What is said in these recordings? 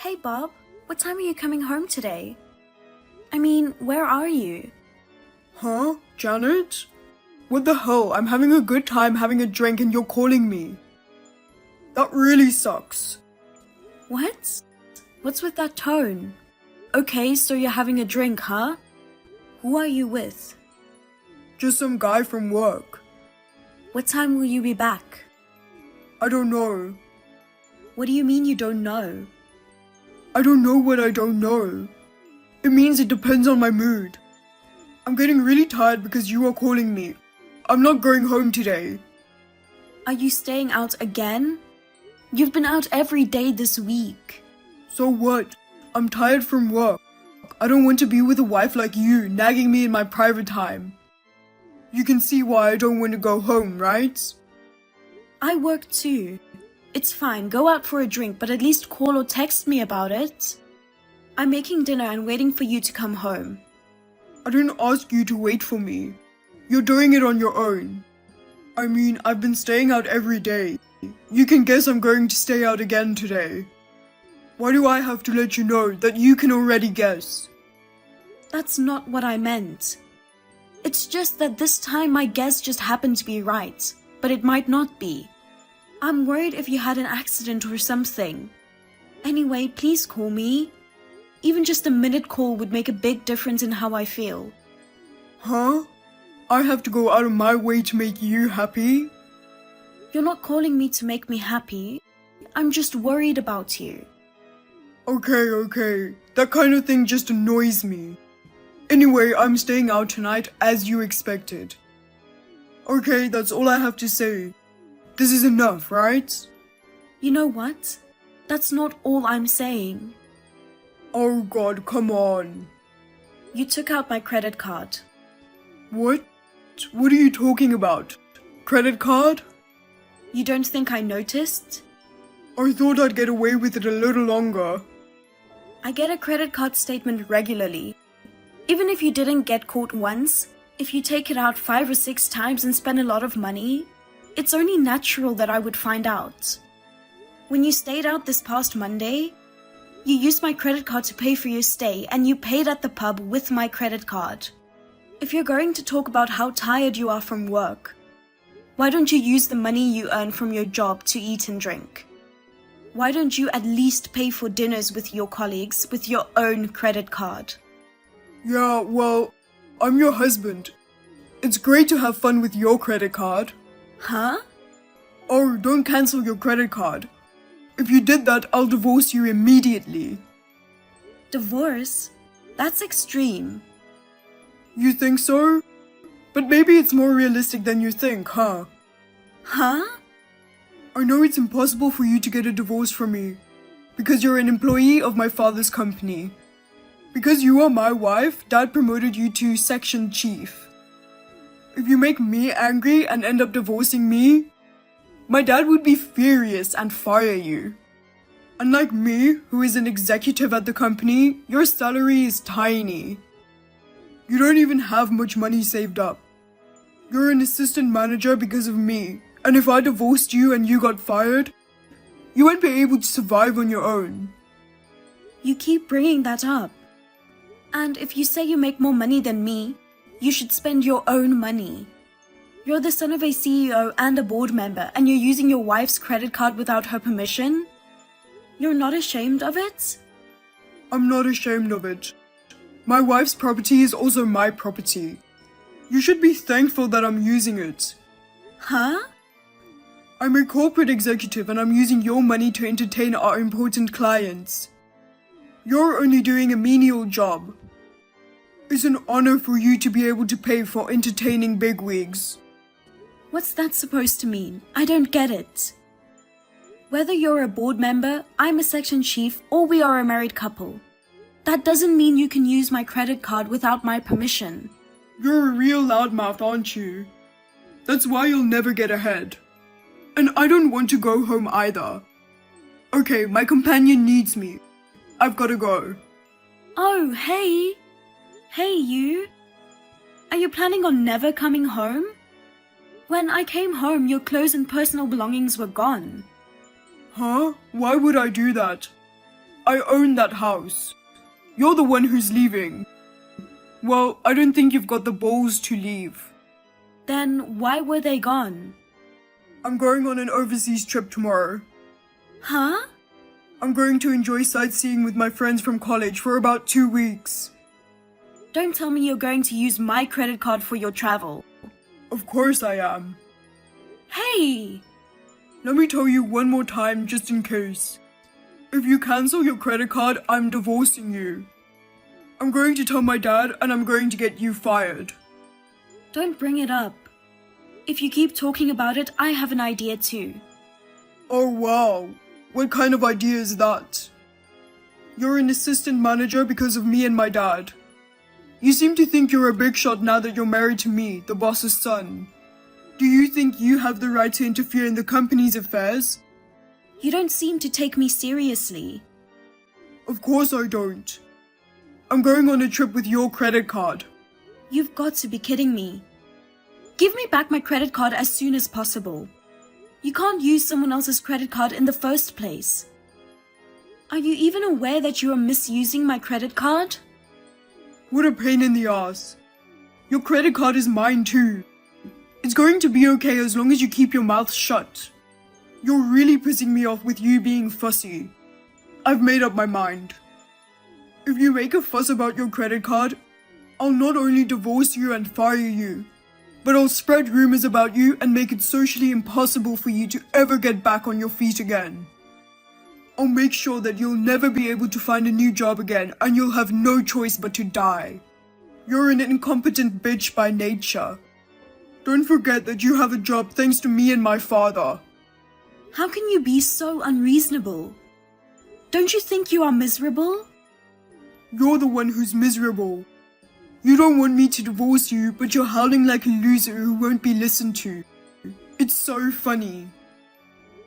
Hey Bob, what time are you coming home today? I mean, where are you? Huh? Janet? What the hell? I'm having a good time having a drink and you're calling me. That really sucks. What? What's with that tone? Okay, so you're having a drink, huh? Who are you with? Just some guy from work. What time will you be back? I don't know. What do you mean you don't know? I don't know what I don't know. It means it depends on my mood. I'm getting really tired because you are calling me. I'm not going home today. Are you staying out again? You've been out every day this week. So what? I'm tired from work. I don't want to be with a wife like you, nagging me in my private time. You can see why I don't want to go home, right? I work too. It's fine, go out for a drink, but at least call or text me about it. I'm making dinner and waiting for you to come home. I didn't ask you to wait for me. You're doing it on your own. I mean, I've been staying out every day. You can guess I'm going to stay out again today. Why do I have to let you know that you can already guess? That's not what I meant. It's just that this time my guess just happened to be right, but it might not be. I'm worried if you had an accident or something. Anyway, please call me. Even just a minute call would make a big difference in how I feel. Huh? I have to go out of my way to make you happy? You're not calling me to make me happy. I'm just worried about you. Okay. That kind of thing just annoys me. Anyway, I'm staying out tonight as you expected. Okay, that's all I have to say. This is enough, right? You know what? That's not all I'm saying. Oh God, come on. You took out my credit card. What? What are you talking about? Credit card? You don't think I noticed? I thought I'd get away with it a little longer. I get a credit card statement regularly. Even if you didn't get caught once, if you take it out 5 or 6 times and spend a lot of money, it's only natural that I would find out. When you stayed out this past Monday, you used my credit card to pay for your stay and you paid at the pub with my credit card. If you're going to talk about how tired you are from work, why don't you use the money you earn from your job to eat and drink? Why don't you at least pay for dinners with your colleagues with your own credit card? Yeah, well, I'm your husband. It's great to have fun with your credit card. Huh? Oh, don't cancel your credit card. If you did that, I'll divorce you immediately. Divorce? That's extreme. You think so? But maybe it's more realistic than you think, huh? Huh? I know it's impossible for you to get a divorce from me, because you're an employee of my father's company. Because you are my wife, Dad promoted you to section chief. If you make me angry and end up divorcing me, my dad would be furious and fire you. Unlike me, who is an executive at the company, your salary is tiny. You don't even have much money saved up. You're an assistant manager because of me, and if I divorced you and you got fired, you won't be able to survive on your own. You keep bringing that up. And if you say you make more money than me, you should spend your own money. You're the son of a CEO and a board member, and you're using your wife's credit card without her permission? You're not ashamed of it? I'm not ashamed of it. My wife's property is also my property. You should be thankful that I'm using it. Huh? I'm a corporate executive and I'm using your money to entertain our important clients. You're only doing a menial job. It's an honor for you to be able to pay for entertaining bigwigs. What's that supposed to mean? I don't get it. Whether you're a board member, I'm a section chief, or we are a married couple, that doesn't mean you can use my credit card without my permission. You're a real loudmouth, aren't you? That's why you'll never get ahead. And I don't want to go home either. Okay, my companion needs me. I've gotta go. Oh, hey. Hey, you. Are you planning on never coming home? When I came home, your clothes and personal belongings were gone. Huh? Why would I do that? I own that house. You're the one who's leaving. Well, I don't think you've got the balls to leave. Then why were they gone? I'm going on an overseas trip tomorrow. Huh? I'm going to enjoy sightseeing with my friends from college for about 2 weeks. Don't tell me you're going to use my credit card for your travel. Of course I am. Hey! Let me tell you one more time just in case. If you cancel your credit card, I'm divorcing you. I'm going to tell my dad and I'm going to get you fired. Don't bring it up. If you keep talking about it, I have an idea too. Oh wow, what kind of idea is that? You're an assistant manager because of me and my dad. You seem to think you're a big shot now that you're married to me, the boss's son. Do you think you have the right to interfere in the company's affairs? You don't seem to take me seriously. Of course I don't. I'm going on a trip with your credit card. You've got to be kidding me. Give me back my credit card as soon as possible. You can't use someone else's credit card in the first place. Are you even aware that you are misusing my credit card? What a pain in the ass. Your credit card is mine too. It's going to be okay as long as you keep your mouth shut. You're really pissing me off with you being fussy. I've made up my mind. If you make a fuss about your credit card, I'll not only divorce you and fire you, but I'll spread rumors about you and make it socially impossible for you to ever get back on your feet again. I'll make sure that you'll never be able to find a new job again and you'll have no choice but to die. You're an incompetent bitch by nature. Don't forget that you have a job thanks to me and my father. How can you be so unreasonable? Don't you think you are miserable? You're the one who's miserable. You don't want me to divorce you, but you're howling like a loser who won't be listened to. It's so funny.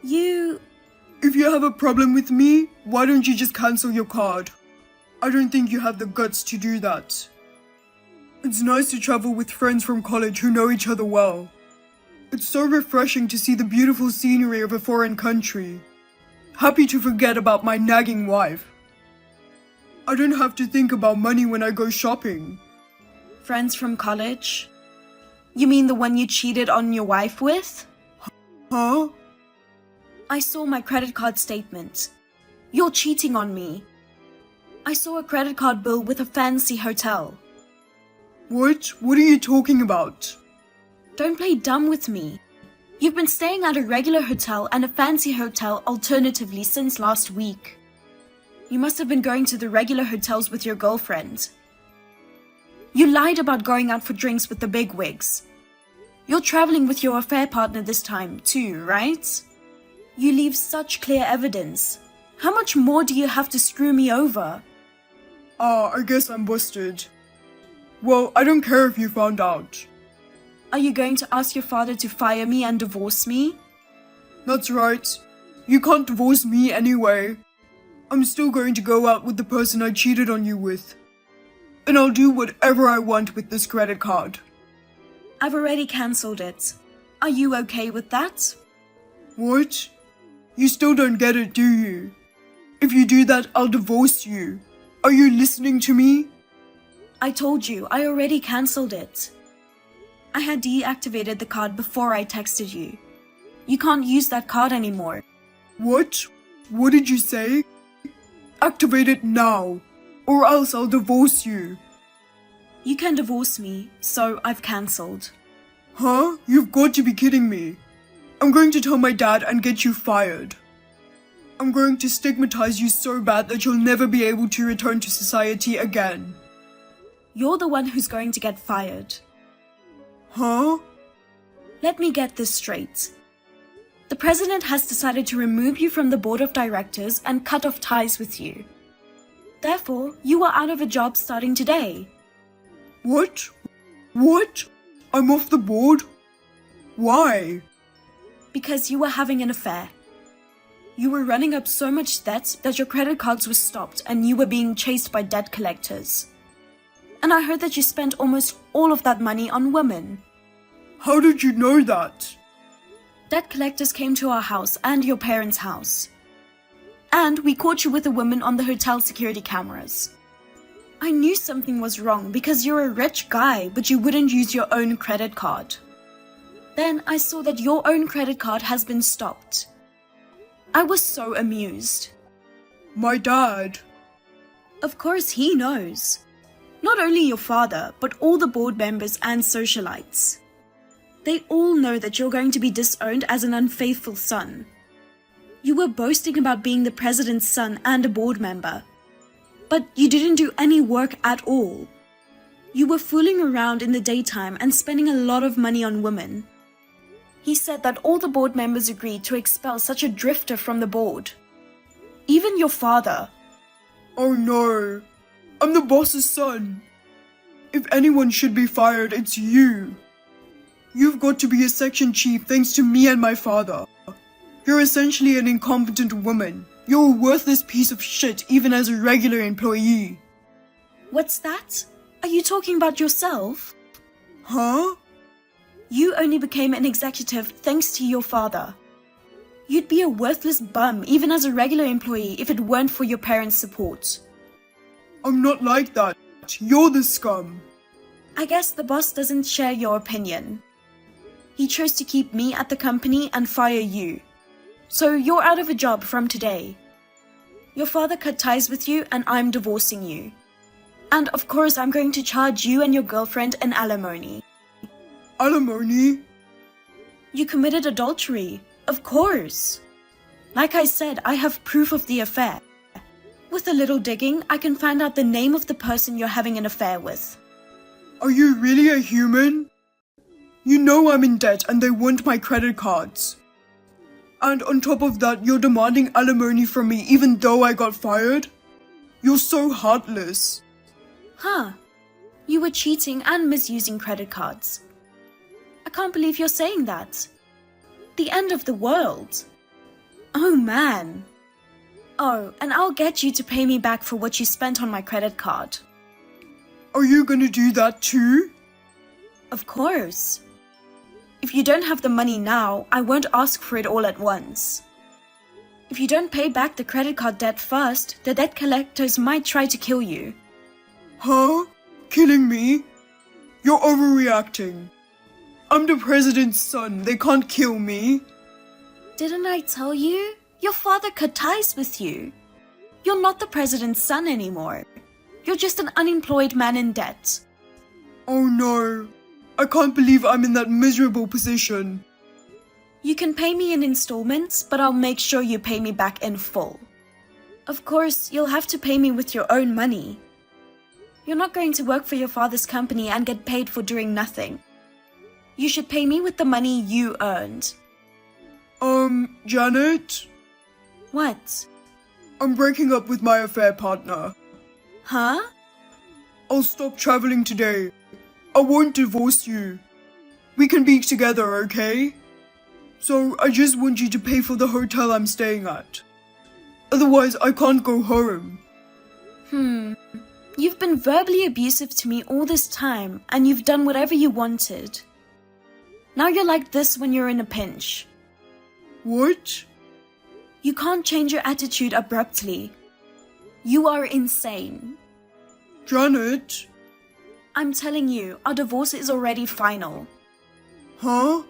If you have a problem with me, why don't you just cancel your card? I don't think you have the guts to do that. It's nice to travel with friends from college who know each other well. It's so refreshing to see the beautiful scenery of a foreign country. Happy to forget about my nagging wife. I don't have to think about money when I go shopping. Friends from college? You mean the one you cheated on your wife with? Huh? I saw my credit card statement. You're cheating on me. I saw a credit card bill with a fancy hotel. What? What are you talking about? Don't play dumb with me. You've been staying at a regular hotel and a fancy hotel alternatively since last week. You must have been going to the regular hotels with your girlfriend. You lied about going out for drinks with the bigwigs. You're traveling with your affair partner this time too, right? You leave such clear evidence. How much more do you have to screw me over? I guess I'm busted. Well, I don't care if you found out. Are you going to ask your father to fire me and divorce me? That's right. You can't divorce me anyway. I'm still going to go out with the person I cheated on you with. And I'll do whatever I want with this credit card. I've already cancelled it. Are you okay with that? What? You still don't get it, do you? If you do that, I'll divorce you. Are you listening to me? I told you, I already cancelled it. I had deactivated the card before I texted you. You can't use that card anymore. What? What did you say? Activate it now, or else I'll divorce you. You can divorce me, so I've cancelled. Huh? You've got to be kidding me. I'm going to tell my dad and get you fired. I'm going to stigmatize you so bad that you'll never be able to return to society again. You're the one who's going to get fired. Huh? Let me get this straight. The president has decided to remove you from the board of directors and cut off ties with you. Therefore, you are out of a job starting today. What? What? I'm off the board? Why? Because you were having an affair. You were running up so much debt that your credit cards were stopped and you were being chased by debt collectors. And I heard that you spent almost all of that money on women. How did you know that? Debt collectors came to our house and your parents' house. And we caught you with a woman on the hotel security cameras. I knew something was wrong because you're a rich guy, but you wouldn't use your own credit card. Then I saw that your own credit card has been stopped. I was so amused. My dad. Of course he knows. Not only your father, but all the board members and socialites. They all know that you're going to be disowned as an unfaithful son. You were boasting about being the president's son and a board member. But you didn't do any work at all. You were fooling around in the daytime and spending a lot of money on women. He said that all the board members agreed to expel such a drifter from the board. Even your father. Oh no. I'm the boss's son. If anyone should be fired, it's you. You've got to be a section chief thanks to me and my father. You're essentially an incompetent woman. You're a worthless piece of shit even as a regular employee. What's that? Are you talking about yourself? Huh? You only became an executive thanks to your father. You'd be a worthless bum even as a regular employee if it weren't for your parents' support. I'm not like that. You're the scum. I guess the boss doesn't share your opinion. He chose to keep me at the company and fire you. So you're out of a job from today. Your father cut ties with you and I'm divorcing you. And of course I'm going to charge you and your girlfriend an alimony. Alimony? You committed adultery. Of course. Like I said, I have proof of the affair. With a little digging, I can find out the name of the person you're having an affair with. Are you really a human? You know I'm in debt and they want my credit cards. And on top of that, you're demanding alimony from me even though I got fired? You're so heartless. Huh. You were cheating and misusing credit cards. I can't believe you're saying that. The end of the world. Oh man. Oh, and I'll get you to pay me back for what you spent on my credit card. Are you gonna do that too? Of course. If you don't have the money now, I won't ask for it all at once. If you don't pay back the credit card debt first, the debt collectors might try to kill you. Huh? Killing me? You're overreacting. I'm the president's son. They can't kill me. Didn't I tell you? Your father cut ties with you. You're not the president's son anymore. You're just an unemployed man in debt. Oh no. I can't believe I'm in that miserable position. You can pay me in installments, but I'll make sure you pay me back in full. Of course, you'll have to pay me with your own money. You're not going to work for your father's company and get paid for doing nothing. You should pay me with the money you earned. Janet? What? I'm breaking up with my affair partner. Huh? I'll stop traveling today. I won't divorce you. We can be together, okay? So I just want you to pay for the hotel I'm staying at. Otherwise, I can't go home. You've been verbally abusive to me all this time, and you've done whatever you wanted. Now you're like this when you're in a pinch. What? You can't change your attitude abruptly. You are insane. Janet? I'm telling you, our divorce is already final. Huh?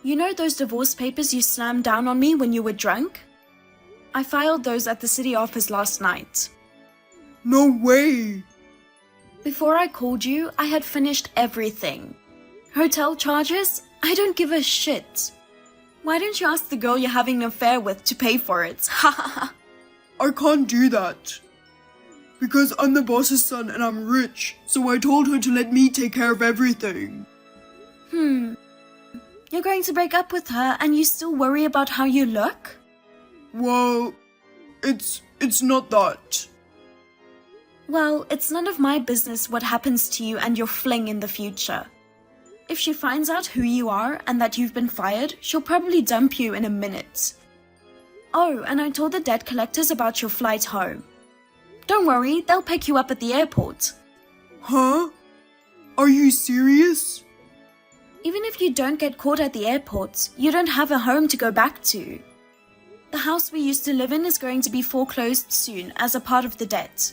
You know those divorce papers you slammed down on me when you were drunk? I filed those at the city office last night. No way. Before I called you, I had finished everything. Hotel charges? I don't give a shit. Why don't you ask the girl you're having an affair with to pay for it? Ha ha ha. I can't do that. Because I'm the boss's son and I'm rich, so I told her to let me take care of everything. You're going to break up with her and you still worry about how you look? Well, it's not that. Well, it's none of my business what happens to you and your fling in the future. If she finds out who you are and that you've been fired, she'll probably dump you in a minute. Oh, and I told the debt collectors about your flight home. Don't worry, they'll pick you up at the airport. Huh? Are you serious? Even if you don't get caught at the airport, you don't have a home to go back to. The house we used to live in is going to be foreclosed soon as a part of the debt.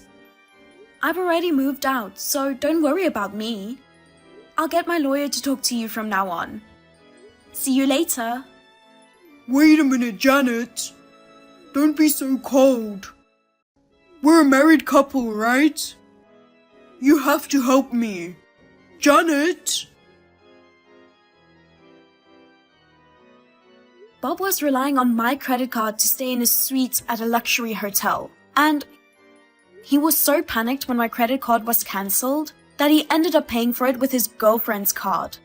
I've already moved out, so don't worry about me. I'll get my lawyer to talk to you from now on. See you later. Wait a minute, Janet. Don't be so cold. We're a married couple, right? You have to help me. Janet! Bob was relying on my credit card to stay in a suite at a luxury hotel, and he was so panicked when my credit card was cancelled that he ended up paying for it with his girlfriend's card.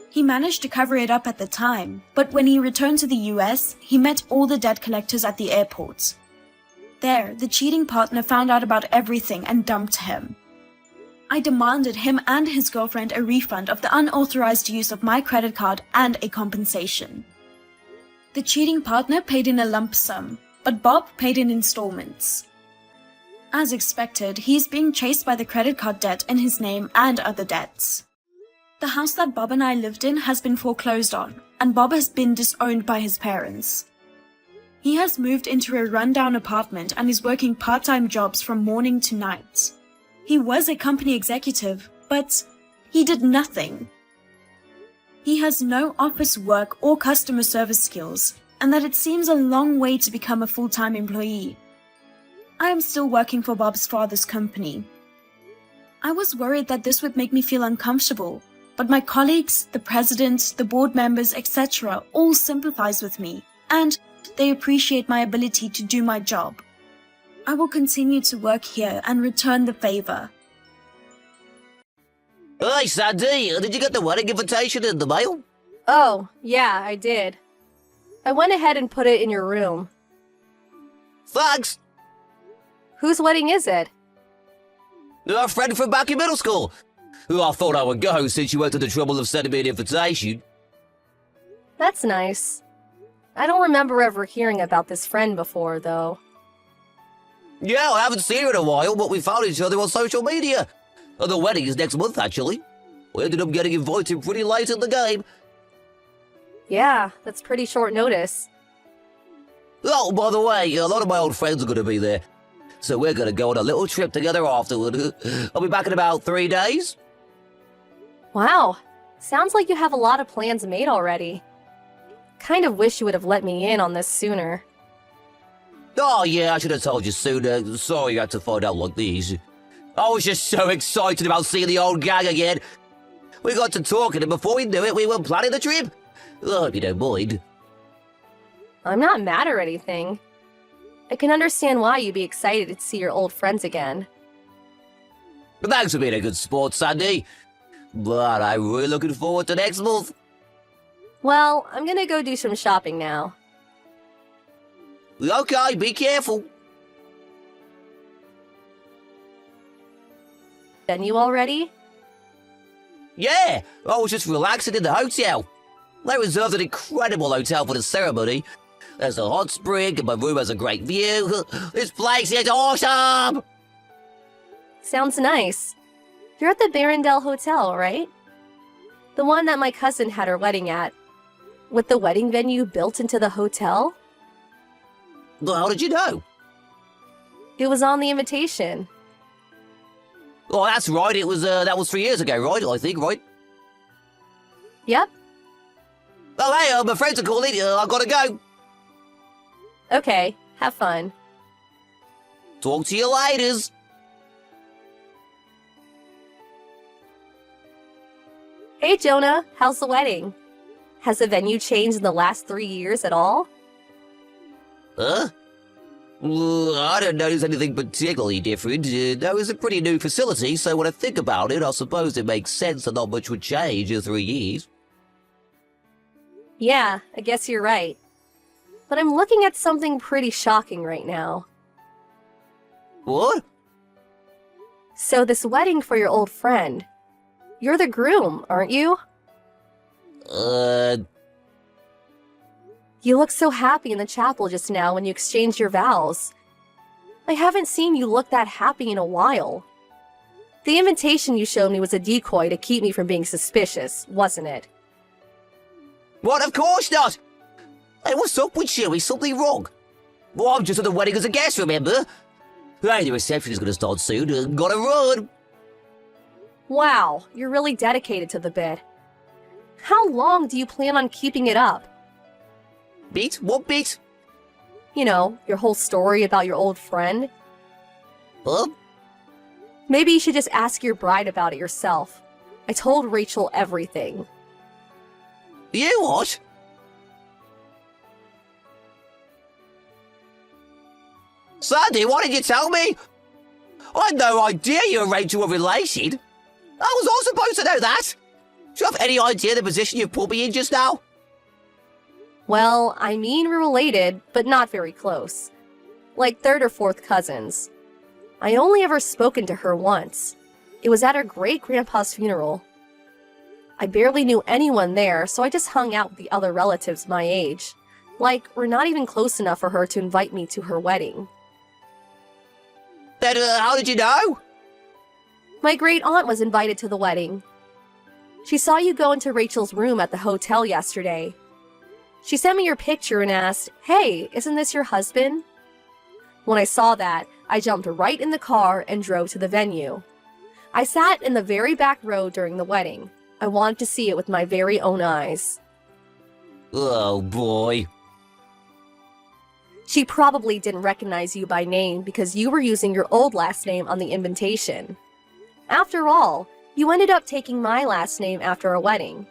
He managed to cover it up at the time, but when he returned to the US, he met all the debt collectors at the airport. There, the cheating partner found out about everything and dumped him. I demanded him and his girlfriend a refund of the unauthorized use of my credit card and a compensation. The cheating partner paid in a lump sum, but Bob paid in installments. As expected, he's being chased by the credit card debt in his name and other debts. The house that Bob and I lived in has been foreclosed on, and Bob has been disowned by his parents. He has moved into a rundown apartment and is working part-time jobs from morning to night. He was a company executive, but he did nothing. He has no office work or customer service skills, and that it seems a long way to become a full-time employee. I am still working for Bob's father's company. I was worried that this would make me feel uncomfortable, but my colleagues, the president, the board members, etc. all sympathize with me, and they appreciate my ability to do my job. I will continue to work here and return the favor. Hey, Sandy, did you get the wedding invitation in the mail? Oh, yeah, I did. I went ahead and put it in your room. Thanks. Whose wedding is it? A friend from back in middle school. Who I thought I would go since you went to the trouble of sending me an invitation. That's nice. I don't remember ever hearing about this friend before, though. Yeah, I haven't seen her in a while, but we found each other on social media. The wedding is next month, actually. We ended up getting invited pretty late in the game. Yeah, that's pretty short notice. Oh, by the way, a lot of my old friends are going to be there. So we're going to go on a little trip together afterward. I'll be back in about 3 days. Wow, sounds like you have a lot of plans made already. Kind of wish you would have let me in on this sooner. Oh, yeah, I should have told you sooner. Sorry you had to find out like this. I was just so excited about seeing the old gang again. We got to talking, and before we knew it, we were planning the trip. I hope you don't mind. I'm not mad or anything. I can understand why you'd be excited to see your old friends again. But thanks for being a good sport, Sandy. But I'm really looking forward to next month. Well, I'm gonna go do some shopping now. Okay, be careful. Venue already? Yeah, I was just relaxing in the hotel. They reserved an incredible hotel for the ceremony. There's a hot spring and my room has a great view. This place is awesome! Sounds nice. You're at the Barrendale Hotel, right? The one that my cousin had her wedding at. With the wedding venue built into the hotel? Well, how did you know? It was on the invitation. Oh, that's right. It was that was 3 years ago, right? I think, right? Yep. Oh, hey, my friends are calling. I gotta go. Okay, have fun. Talk to you later. Hey Jonah, how's the wedding? Has the venue changed in the last 3 years at all? Huh? I didn't notice anything particularly different. That was a pretty new facility, so when I think about it, I suppose it makes sense that not much would change in 3 years. Yeah, I guess you're right. But I'm looking at something pretty shocking right now. What? So this wedding for your old friend. You're the groom, aren't you? You looked so happy in the chapel just now when you exchanged your vows. I haven't seen you look that happy in a while. The invitation you showed me was a decoy to keep me from being suspicious, wasn't it? What? Of course not! Hey, what's up with you? Is something wrong? Well, I'm just at the wedding as a guest, remember? Hey, the reception is going to start soon. Gotta run. Wow, you're really dedicated to the bit. How long do you plan on keeping it up? Bit? What bit? You know, your whole story about your old friend? Huh? Maybe you should just ask your bride about it yourself. I told Rachel everything. You what? Sandy, why didn't you tell me? I had no idea you and Rachel were related. How was I supposed to know that? Do you have any idea the position you've put me in just now? Well, I mean we're related, but not very close. Like third or fourth cousins. I only ever spoken to her once. It was at her great-grandpa's funeral. I barely knew anyone there, so I just hung out with the other relatives my age. Like, we're not even close enough for her to invite me to her wedding. Then how did you know? My great-aunt was invited to the wedding. She saw you go into Rachel's room at the hotel yesterday. She sent me your picture and asked, "Hey, isn't this your husband?" When I saw that, I jumped right in the car and drove to the venue. I sat in the very back row during the wedding. I wanted to see it with my very own eyes. Oh boy. She probably didn't recognize you by name because you were using your old last name on the invitation. After all, you ended up taking my last name after our wedding.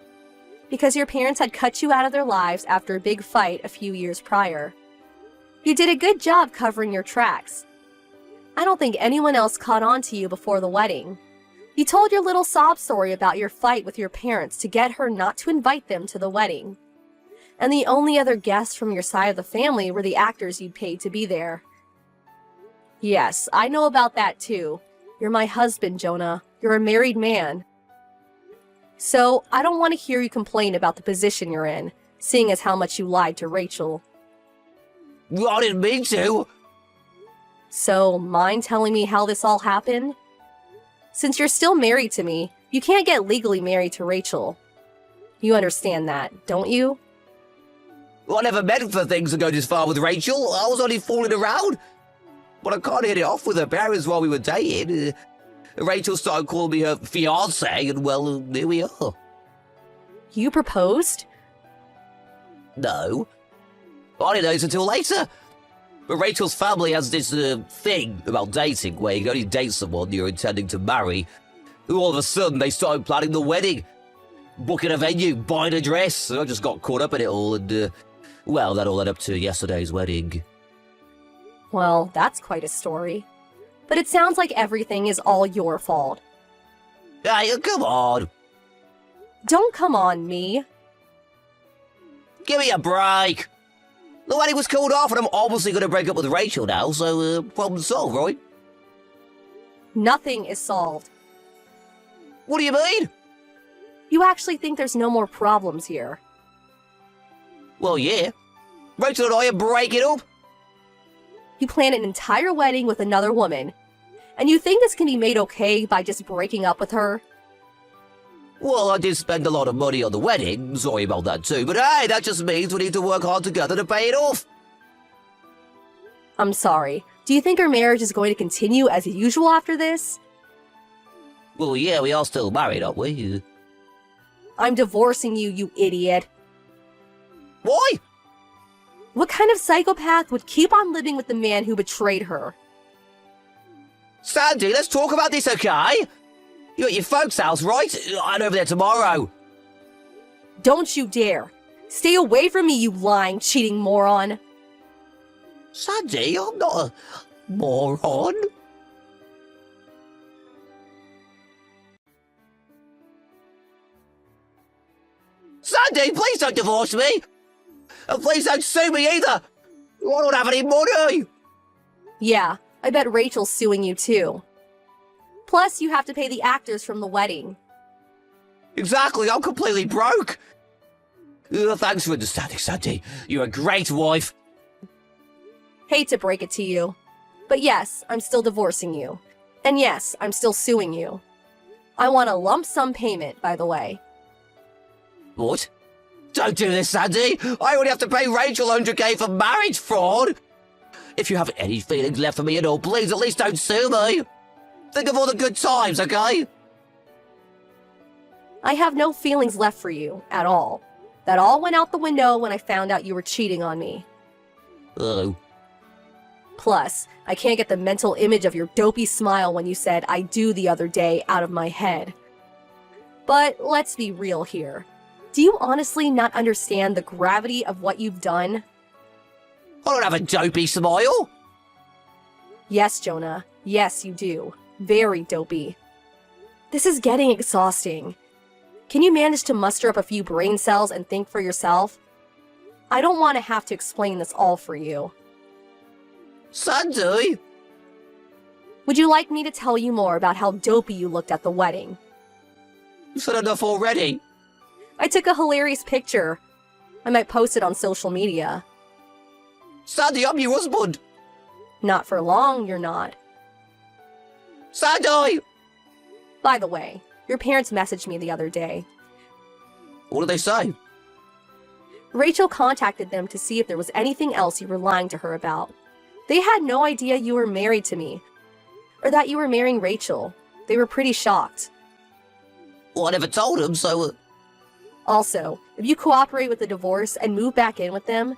Because your parents had cut you out of their lives after a big fight a few years prior. You did a good job covering your tracks. I don't think anyone else caught on to you before the wedding. You told your little sob story about your fight with your parents to get her not to invite them to the wedding. And the only other guests from your side of the family were the actors you'd paid to be there. Yes, I know about that too. You're my husband, Jonah. You're a married man. So, I don't want to hear you complain about the position you're in, seeing as how much you lied to Rachel. I didn't mean to. So, mind telling me how this all happened? Since you're still married to me, you can't get legally married to Rachel. You understand that, don't you? Well, I never meant for things to go this far with Rachel. I was only fooling around. But I can't hit it off with her parents while we were dating. Rachel started calling me her fiancé, and well, here we are. You proposed? No. I didn't know this until later. But Rachel's family has this thing about dating where you can only date someone you're intending to marry. All of a sudden, they started planning the wedding. Booking a venue, buying a dress. So I just got caught up in it all, and, well, that all led up to yesterday's wedding. Well, that's quite a story. But it sounds like everything is all your fault. Hey, come on. Don't come on me. Give me a break. The wedding was called off, and I'm obviously going to break up with Rachel now, so problem solved, right? Nothing is solved. What do you mean? You actually think there's no more problems here. Well, yeah. Rachel and I are breaking up. You plan an entire wedding with another woman, and you think this can be made okay by just breaking up with her? Well, I did spend a lot of money on the wedding, sorry about that too, but hey, that just means we need to work hard together to pay it off. I'm sorry. Do you think our marriage is going to continue as usual after this? Well, yeah, we are still married, aren't we? I'm divorcing you, you idiot. Why? What kind of psychopath would keep on living with the man who betrayed her? Sandy, let's talk about this, okay? You're at your folks' house, right? I'm over there tomorrow. Don't you dare. Stay away from me, you lying, cheating moron. Sandy, I'm not a moron. Sandy, please don't divorce me. And please don't sue me either. I don't have any money. Yeah, I bet Rachel's suing you too. Plus, you have to pay the actors from the wedding. Exactly, I'm completely broke. Thanks for understanding, Sandy. You're a great wife. Hate to break it to you. But yes, I'm still divorcing you. And yes, I'm still suing you. I want a lump sum payment, by the way. What? Don't do this, Sandy. I already have to pay Rachel 100k for marriage fraud. If you have any feelings left for me at all, please at least don't sue me. Think of all the good times, okay? I have no feelings left for you, at all. That all went out the window when I found out you were cheating on me. Oh. Plus, I can't get the mental image of your dopey smile when you said "I do" the other day out of my head. But let's be real here. Do you honestly not understand the gravity of what you've done? I don't have a dopey smile. Yes, Jonah. Yes, you do. Very dopey. This is getting exhausting. Can you manage to muster up a few brain cells and think for yourself? I don't want to have to explain this all for you. Sandy? Would you like me to tell you more about how dopey you looked at the wedding? You've said enough already. I took a hilarious picture. I might post it on social media. Sandy, I'm your husband. Not for long, you're not. Sandy! By the way, your parents messaged me the other day. What did they say? Rachel contacted them to see if there was anything else you were lying to her about. They had no idea you were married to me, or that you were marrying Rachel. They were pretty shocked. Well, I never told them, so... Also, if you cooperate with the divorce and move back in with them,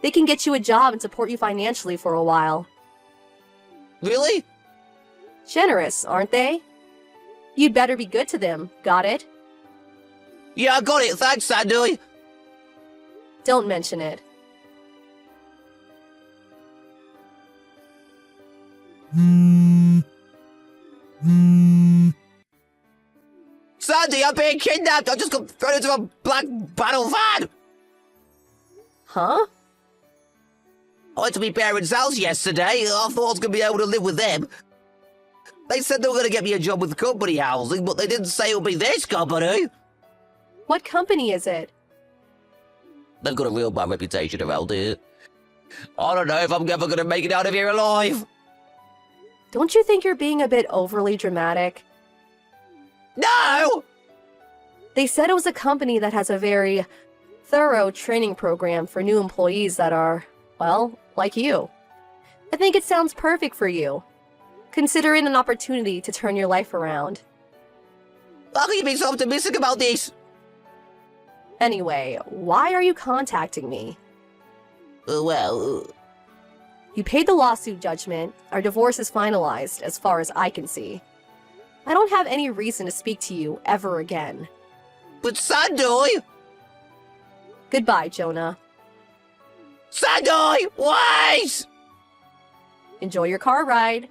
they can get you a job and support you financially for a while. Really? Generous, aren't they? You'd better be good to them, got it? Yeah, I got it. Thanks, Sandy. Don't mention it. Sandy, I'm being kidnapped. I just got thrown into a black battle van. Huh? I went to my parents' house yesterday. I thought I was going to be able to live with them. They said they were going to get me a job with company housing, but they didn't say it would be this company. What company is it? They've got a real bad reputation around here. I don't know if I'm ever going to make it out of here alive. Don't you think you're being a bit overly dramatic? No! They said it was a company that has a very thorough training program for new employees that are, well, like you. I think it sounds perfect for you. Consider it an opportunity to turn your life around. How can you be so optimistic about this? Anyway, why are you contacting me? Well... You paid the lawsuit judgment. Our divorce is finalized, as far as I can see. I don't have any reason to speak to you ever again. But Sandy! Goodbye, Jonah. Sandy! Wait! Enjoy your car ride.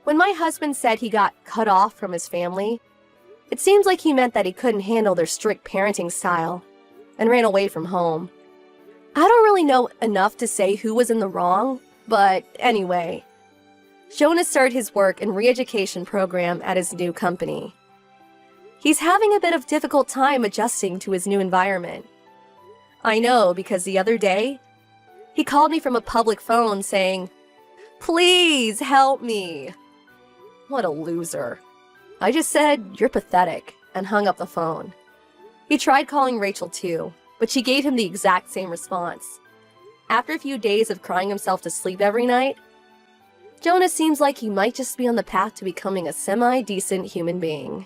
When my husband said he got cut off from his family, it seems like he meant that he couldn't handle their strict parenting style and ran away from home. I don't really know enough to say who was in the wrong, but anyway. Jonah started his work and re-education program at his new company. He's having a bit of difficult time adjusting to his new environment. I know because the other day, he called me from a public phone saying, "Please help me." What a loser. I just said, "You're pathetic," and hung up the phone. He tried calling Rachel too, but she gave him the exact same response. After a few days of crying himself to sleep every night, Jonah seems like he might just be on the path to becoming a semi-decent human being.